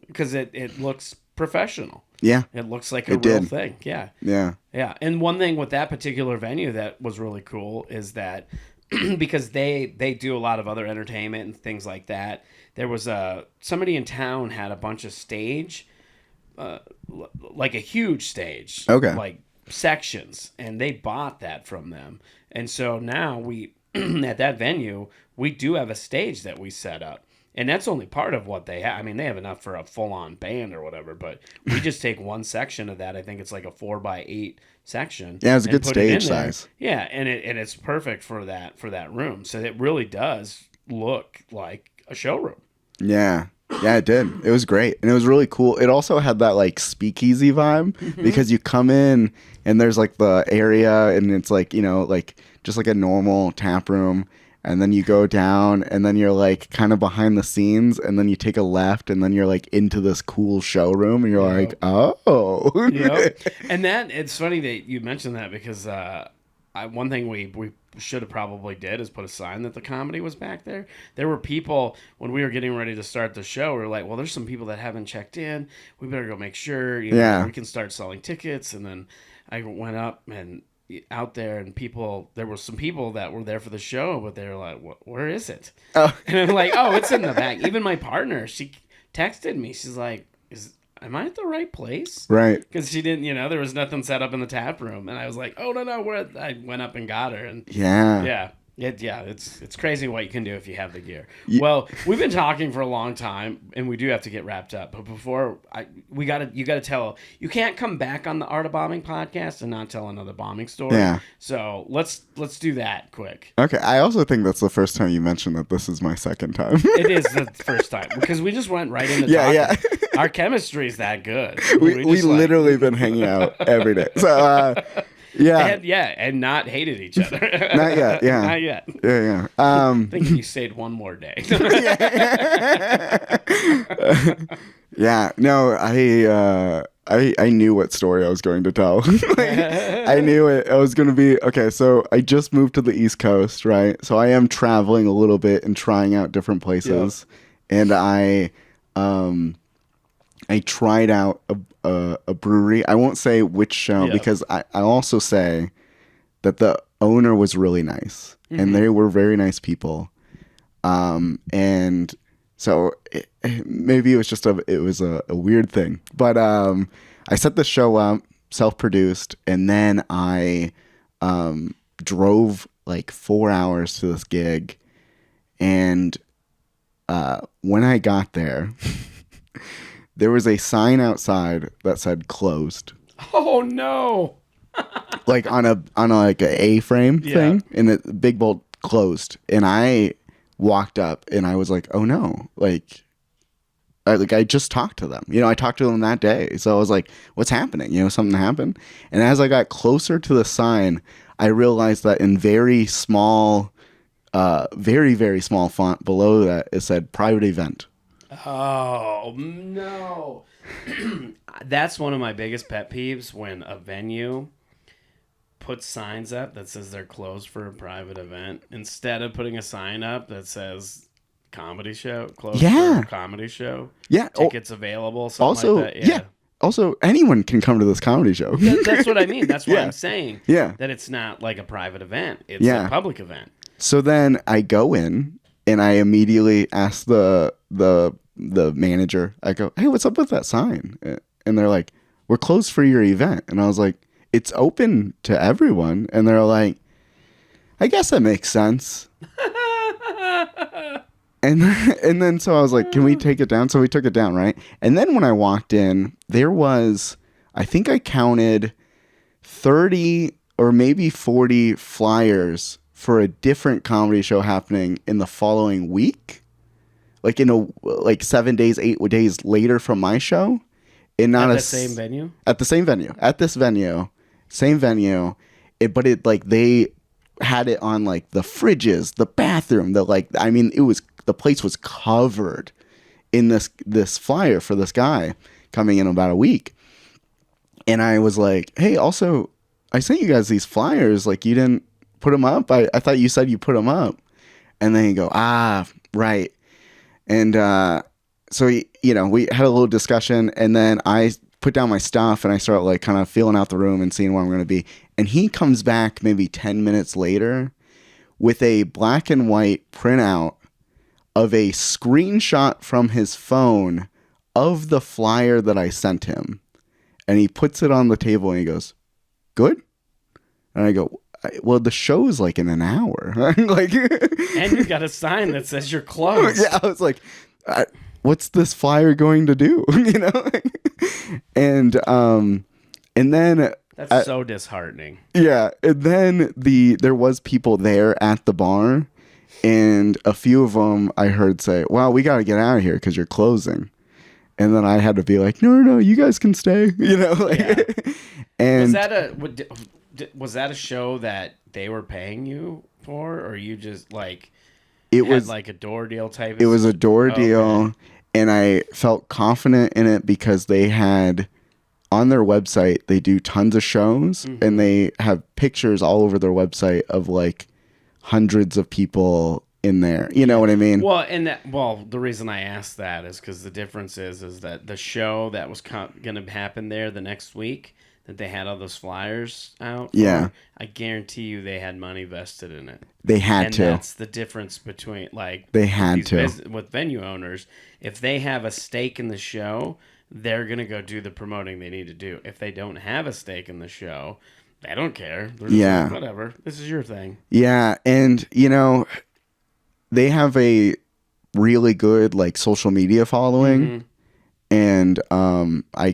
Because it looks professional. Yeah. It looks like a real thing. Yeah. Yeah. And one thing with that particular venue that was really cool is that because they do a lot of other entertainment and things like that, there was somebody in town had a bunch of stage, like a huge stage. Okay. Like sections, and they bought that from them. And so now we, at that venue, we do have a stage that we set up. And that's only part of what they have. I mean, they have enough for a full-on band or whatever, but we just take one section of that. I think it's like a 4x8 section. Yeah, it's a good stage size. Yeah, and it's perfect for that room. So it really does look like a showroom. Yeah, it did. It was great. And it was really cool. It also had that like speakeasy vibe because you come in and there's like the area and it's like, like just like a normal tap room. And then you go down and then you're like kind of behind the scenes and then you take a left and then you're like into this cool showroom and you're like, oh. Yep. And it's funny that you mentioned that because one thing we should have probably did is put a sign that the comedy was back there. There were people, when we were getting ready to start the show, we were like, well, there's some people that haven't checked in. We better go make sure we can start selling tickets. And then I went up and out there and there were some people that were there for the show, but they were like, where is it? Oh. And I'm like, oh, it's in the back. Even my partner, she texted me. She's like, am I at the right place? Right. Because she didn't, there was nothing set up in the tap room. And I was like, oh, no, I went up and got her. And yeah, it's crazy what you can do if you have the gear. Well, we've been talking for a long time, and we do have to get wrapped up. But before you got to tell. You can't come back on the Art of Bombing podcast and not tell another bombing story. Yeah. So let's do that quick. Okay. I also think that's the first time you mentioned that this is my second time. It is the first time because we just went right into talking. Yeah. Our chemistry is that good. We literally been hanging out every day. So. Yeah. And not hated each other. Not yet, yeah. Not yet. Yeah. I think you stayed one more day. Yeah, no, I knew what story I was going to tell. I knew it. I was going to be, okay, so I just moved to the East Coast, right? So I am traveling a little bit and trying out different places. Yep. And I tried out a brewery. I won't say which show because I also say that the owner was really nice and they were very nice people. And so maybe it was just a weird thing, but I set the show up, self-produced, and then I drove like 4 hours to this gig. And when I got there, there was a sign outside that said closed. Oh no! Like on a like a A-frame thing, and the big bold closed. And I walked up, and I was like, "Oh no!" Like I just talked to them. I talked to them that day, so I was like, "What's happening?" Something happened. And as I got closer to the sign, I realized that in very small, very very small font below that, it said "private event." Oh, no. That's one of my biggest pet peeves when a venue puts signs up that says they're closed for a private event instead of putting a sign up that says comedy show, closed for a comedy show. Yeah. Tickets available, something also, like that. Yeah. Also, anyone can come to this comedy show. That's what I mean. That's what I'm saying. Yeah. That it's not like a private event. It's a public event. So then I go in and I immediately ask the the manager. I go, hey, what's up with that sign? And they're like, we're closed for your event. And I was like, it's open to everyone. And they're like, I guess that makes sense. And then so I was like, can we take it down? So we took it down, right? And then when I walked in, there was, I think I counted 30 or maybe 40 flyers for a different comedy show happening in the following week. Like 7 days, 8 days later from my show. And not at the same venue? At the same venue. At this venue. Same venue. But it like they had it on like the fridges, the bathroom, the place was covered in this flyer for this guy coming in about a week. And I was like, hey, also, I sent you guys these flyers. Like, you didn't put them up? I thought you said you put them up. And then you go, right. And so, we had a little discussion. And then I put down my stuff and I start like kind of feeling out the room and seeing where I'm going to be. And he comes back maybe 10 minutes later with a black and white printout of a screenshot from his phone of the flyer that I sent him. And he puts it on the table and he goes, good? And I go, well, the show's like in an hour. Like, and you got a sign that says you're closed. Yeah, I was like, what's this flyer going to do? And then that's so disheartening. Yeah, and then there was people there at the bar. And a few of them I heard say, well, we got to get out of here because you're closing. And then I had to be like, no, you guys can stay. Yeah. And was that a show that they were paying you for? Or you just like, was like a door deal type? It was a door deal. And I felt confident in it because they had on their website, they do tons of shows and they have pictures all over their website of like hundreds of people in there. You know what I mean? Well, the reason I asked that is because the difference is that the show that was going to happen there the next week that they had all those flyers out. Yeah. I guarantee you they had money vested in it. They had to. And that's the difference between they had to. With venue owners, if they have a stake in the show, they're going to go do the promoting they need to do. If they don't have a stake in the show, they don't care. They're just like, whatever. This is your thing. Yeah. And, they have a really good like social media following. Mm-hmm. And I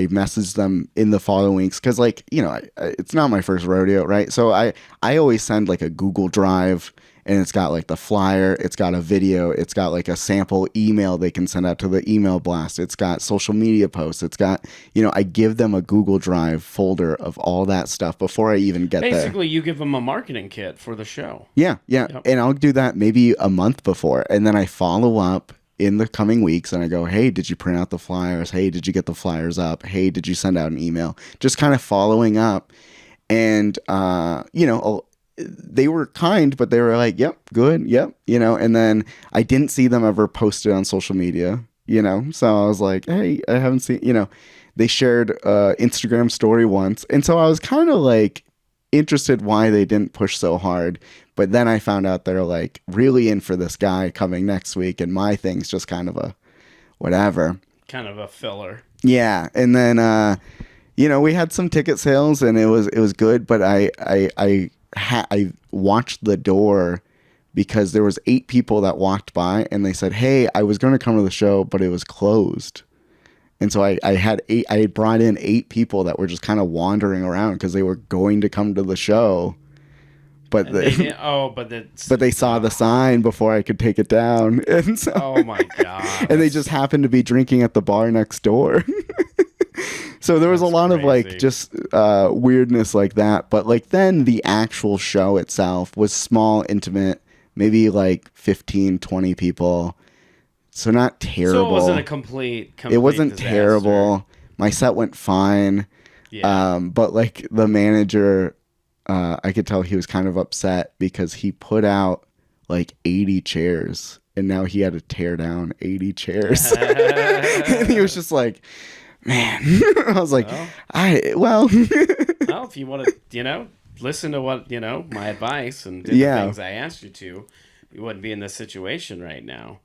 messaged them in the following weeks because it's not my first rodeo, right? So I always send like a Google Drive and it's got like the flyer, it's got a video, it's got like a sample email they can send out to the email blast, it's got social media posts, it's got, I give them a Google Drive folder of all that stuff before I even get there. Basically, you give them a marketing kit for the show. Yeah. Yep. And I'll do that maybe a month before. And then I follow up in the coming weeks and I go, hey, did you print out the flyers? Hey, did you get the flyers up? Hey, did you send out an email? Just kind of following up. And, they were kind, but they were like, yep, good, yep, and then I didn't see them ever post it on social media, so I was like, hey, I haven't seen, they shared Instagram story once. And so I was kind of like interested why they didn't push so hard. But then I found out they're like really in for this guy coming next week. And my thing's just kind of a whatever. Kind of a filler. Yeah. And then, we had some ticket sales and it was good. But I watched the door because there was 8 people that walked by and they said, hey, I was going to come to the show, but it was closed. And so I had brought in 8 people that were just kind of wandering around because they were going to come to the show. But they saw the sign before I could take it down. And so, oh my God. And they just happened to be drinking at the bar next door. So there was a lot of like just weirdness like that. But like then the actual show itself was small, intimate, maybe like 15, 20 people. So not terrible. So it wasn't a complete it wasn't disaster. Terrible. My set went fine. Yeah. But like the manager, I could tell he was kind of upset because he put out like 80 chairs and now he had to tear down 80 chairs. And he was just like, man. I was like, well, if you want to, listen to what, my advice and do the things I asked you to, you wouldn't be in this situation right now.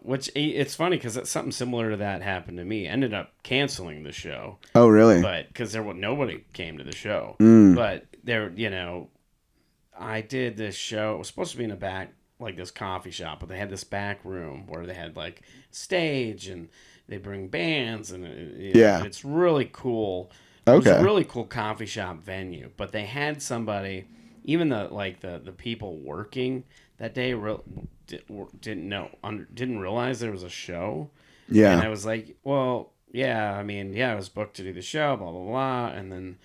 Which it's funny because something similar to that happened to me. Ended up canceling the show. Oh, really? But because nobody came to the show. Mm. But there, I did this show. It was supposed to be in a back, like this coffee shop, but they had this back room where they had like stage and they bring bands and it's really cool. It was a really cool coffee shop venue, but they had somebody, even the people working that day didn't realize there was a show. Yeah. And I was like, well, yeah, I mean, yeah, I was booked to do the show, blah, blah, blah. And then,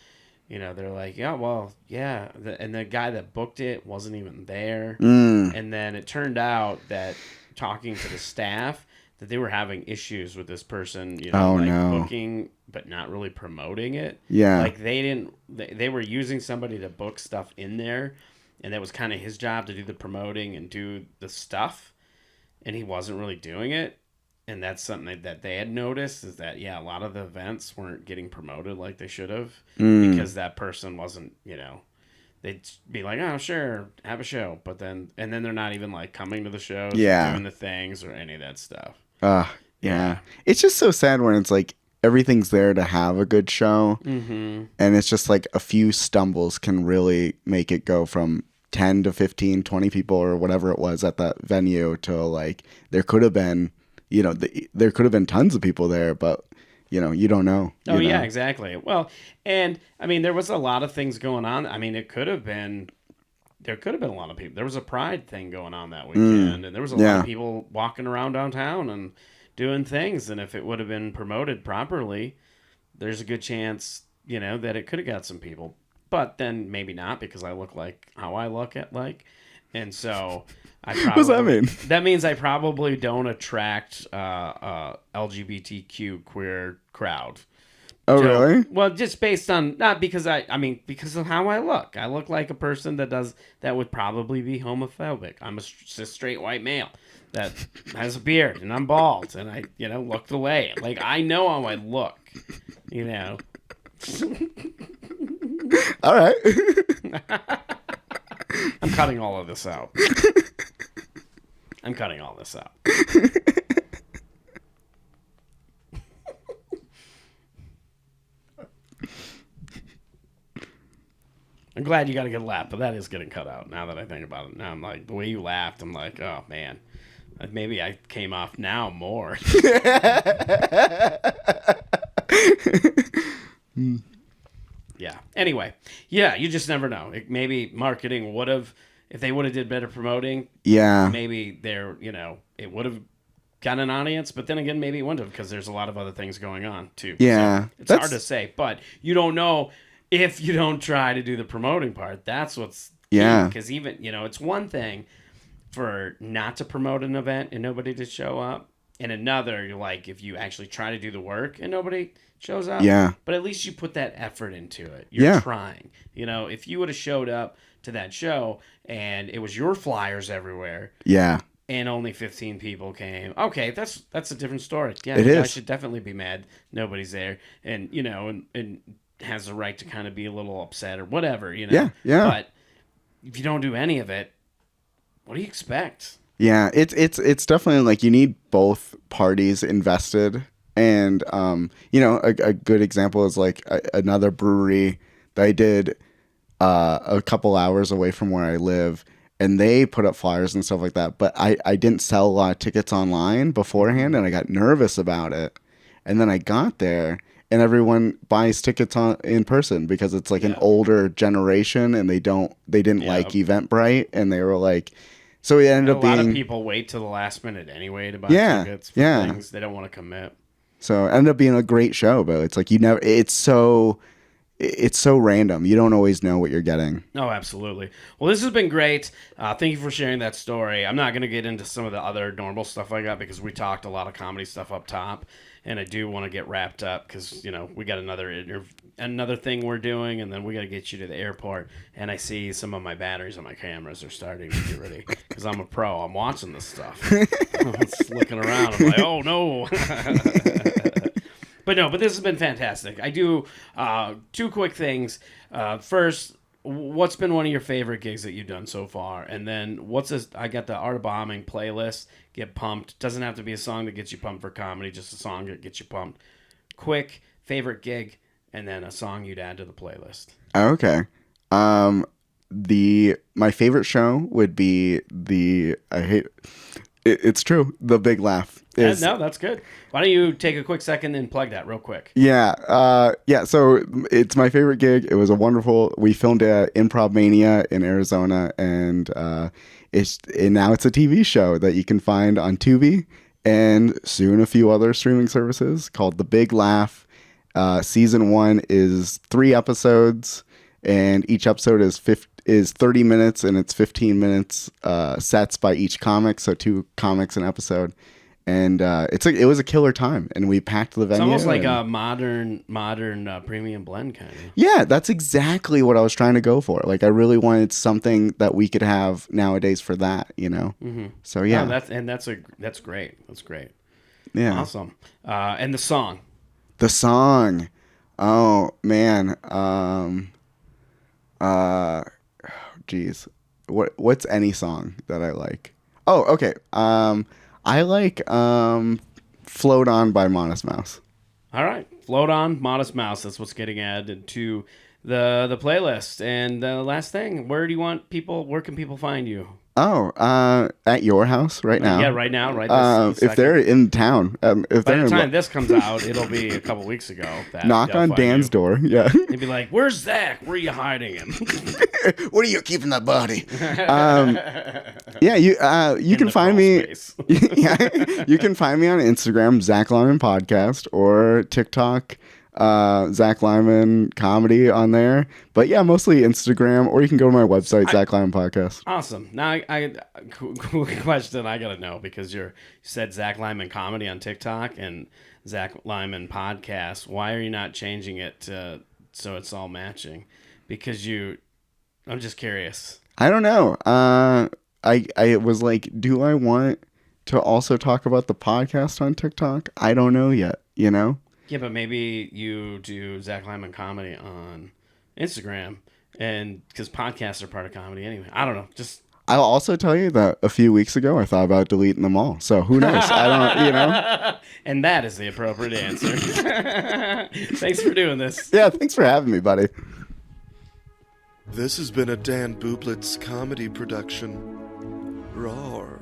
they're like, yeah, well, yeah. And the guy that booked it wasn't even there. Mm. And then it turned out that talking to the staff, that they were having issues with this person, booking, but not really promoting it. Yeah. Like they were using somebody to book stuff in there. And that was kind of his job to do the promoting and do the stuff. And he wasn't really doing it. And that's something that they had noticed is that, a lot of the events weren't getting promoted like they should have because that person wasn't, they'd be like, oh, sure, have a show. But then they're not even like coming to the shows, doing the things or any of that stuff. Yeah. It's just so sad when it's like everything's there to have a good show. Mm-hmm. And it's just like a few stumbles can really make it go from 10 to 15, 20 people or whatever it was at that venue to like there could have been, there could have been tons of people there, but you don't know. Yeah, exactly. Well, and I mean, there was a lot of things going on. I mean, there could have been a lot of people. There was a Pride thing going on that weekend, and there was a lot of people walking around downtown and doing things. And if it would have been promoted properly, there's a good chance, that it could have got some people. But then maybe not because I look like how I look at like. And so I probably, what does that mean? That means I probably don't attract LGBTQ queer crowd. Oh, really? Well, just based on not because because of how I look. I look like a person that would probably be homophobic. I'm a straight white male that has a beard and I'm bald and I look the way. Like I know how I look. All right. I'm cutting all of this out. I'm glad you got a good laugh, but that is getting cut out now that I think about it. Now I'm like, the way you laughed, I'm like, oh, man. Maybe I came off now more. Yeah. Anyway, you just never know. Maybe marketing would have, if they would have did better promoting. Yeah. Maybe it would have got an audience, but then again, maybe it wouldn't have because there's a lot of other things going on too. Yeah. So it's hard to say, but you don't know if you don't try to do the promoting part. That's what's key. Because even, it's one thing for not to promote an event and nobody to show up. And another, you're like, if you actually try to do the work and nobody shows up. Yeah. But at least you put that effort into it. You're trying. If you would have showed up to that show and it was your flyers everywhere. Yeah. And only 15 people came. Okay, that's a different story. Yeah, it is. I should definitely be mad. Nobody's there. And, and has the right to kind of be a little upset or whatever, Yeah. But if you don't do any of it, what do you expect? Yeah, it's definitely like you need both parties invested. And, a good example is like another brewery that I did a couple hours away from where I live. And they put up flyers and stuff like that. But I didn't sell a lot of tickets online beforehand, and I got nervous about it. And then I got there, and everyone buys tickets in person because it's like an older generation, and they didn't like Eventbrite, and they were like... So it ended up being... A lot of people wait till the last minute anyway to buy tickets for things they don't want to commit. So it ended up being a great show, but it's like it's so random. You don't always know what you're getting. Oh, absolutely. Well, this has been great. Thank you for sharing that story. I'm not going to get into some of the other normal stuff I got because we talked a lot of comedy stuff up top, and I do want to get wrapped up because, we got another thing we're doing, and then we got to get you to the airport. And I see some of my batteries on my cameras are starting to get ready because I'm a pro. I'm watching this stuff. I'm just looking around. I'm like, oh, no. But this has been fantastic. I do two quick things. First, what's been one of your favorite gigs that you've done so far? And then what's this? I got the Art of Bombing playlist. Get pumped. Doesn't have to be a song that gets you pumped for comedy. Just a song that gets you pumped. Quick favorite gig, and then a song you'd add to the playlist. Okay. My favorite show would be it's true. The Big Laugh. No, that's good. Why don't you take a quick second and plug that real quick? Yeah. So it's my favorite gig. It was we filmed at Improv Mania in Arizona, and now it's a TV show that you can find on Tubi and soon a few other streaming services, called The Big Laugh. Season 1 is 3 episodes, and each episode is 30 minutes, and it's 15 minutes sets by each comic, so 2 comics an episode. And it was a killer time, and we packed the venue. It's almost like a modern premium blend kind of. Yeah, that's exactly what I was trying to go for. Like, I really wanted something that we could have nowadays for that, you know. Mm-hmm. So yeah, that's great. That's great. Yeah, awesome. And the song. The song. Oh man. Geez. What's any song that I like? Oh, okay. I like Float On by Modest Mouse. All right. Float On, Modest Mouse. That's what's getting added to the playlist. And the last thing, where can people find you? Oh, at your house right now. Yeah, right now, right this if they're in town. By the time this comes out, it'll be a couple weeks ago. Knock on Dan's door. Yeah. They'd be like, "Where's Zach? Where are you hiding him? Where are you keeping that body?" Yeah, you can find me. Yeah, you can find me on Instagram, Zack Lyman Podcast, or TikTok, Zack Lyman Comedy on there. But yeah, mostly Instagram, or you can go to my website, Zack Lyman Podcast. Awesome. Now, cool question I gotta know, because you said Zack Lyman Comedy on TikTok and Zack Lyman Podcast. Why are you not changing it so it's all matching? Because I'm just curious. I don't know. I was like, do I want to also talk about the podcast on TikTok? I don't know yet, you know? Yeah, but maybe you do Zack Lyman Comedy on Instagram, and because podcasts are part of comedy anyway. I don't know. I'll also tell you that a few weeks ago I thought about deleting them all. So who knows? I don't, you know. And that is the appropriate answer. Thanks for doing this. Yeah, thanks for having me, buddy. This has been a Dan Bublitz comedy production. Roar.